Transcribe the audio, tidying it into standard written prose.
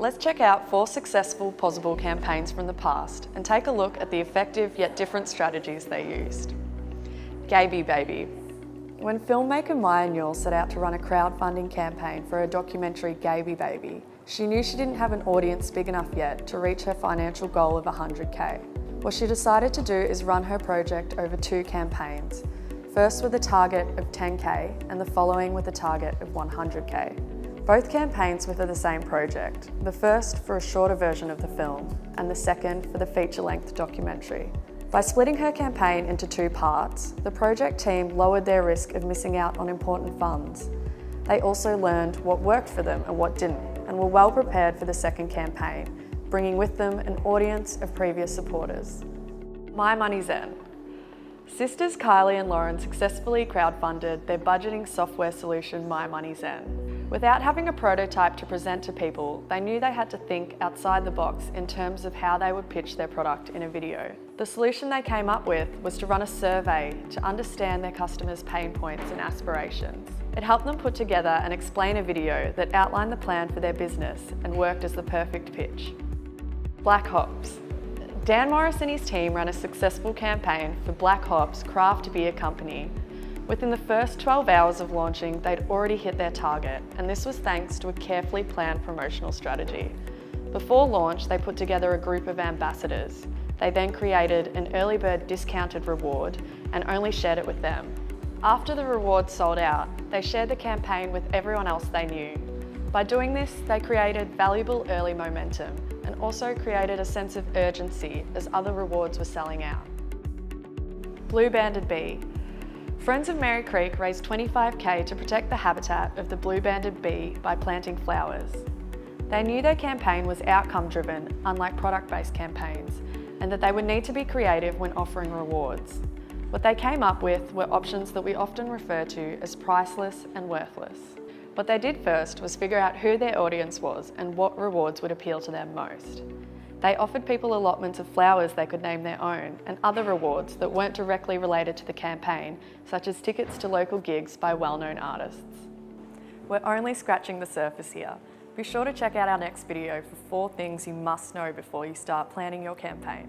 Let's check out 4 successful possible campaigns from the past and take a look at the effective yet different strategies they used. Gaby Baby. When filmmaker Maya Newell set out to run a crowdfunding campaign for her documentary Gaby Baby, she knew she didn't have an audience big enough yet to reach her financial goal of 100K. What she decided to do is run her project over 2 campaigns, first with a target of 10K and the following with a target of 100K. Both campaigns were for the same project, the first for a shorter version of the film and the second for the feature-length documentary. By splitting her campaign into 2 parts, the project team lowered their risk of missing out on important funds. They also learned what worked for them and what didn't, and were well prepared for the second campaign, bringing with them an audience of previous supporters. My Money Zen. Sisters Kylie and Lauren successfully crowdfunded their budgeting software solution My Money Zen. Without having a prototype to present to people, they knew they had to think outside the box in terms of how they would pitch their product in a video. The solution they came up with was to run a survey to understand their customers' pain points and aspirations. It helped them put together and explain a video that outlined the plan for their business and worked as the perfect pitch. Black Hops. Dan Morris and his team ran a successful campaign for Black Hops craft beer company. Within the first 12 hours of launching, they'd already hit their target, and this was thanks to a carefully planned promotional strategy. Before launch, they put together a group of ambassadors. They then created an early bird discounted reward and only shared it with them. After the reward sold out, they shared the campaign with everyone else they knew. By doing this, they created valuable early momentum and also created a sense of urgency as other rewards were selling out. Blue Banded Bee. Friends of Mary Creek raised 25K to protect the habitat of the blue-banded bee by planting flowers. They knew their campaign was outcome-driven, unlike product-based campaigns, and that they would need to be creative when offering rewards. What they came up with were options that we often refer to as priceless and worthless. What they did first was figure out who their audience was and what rewards would appeal to them most. They offered people allotments of flowers they could name their own and other rewards that weren't directly related to the campaign, such as tickets to local gigs by well-known artists. We're only scratching the surface here. Be sure to check out our next video for 4 things you must know before you start planning your campaign.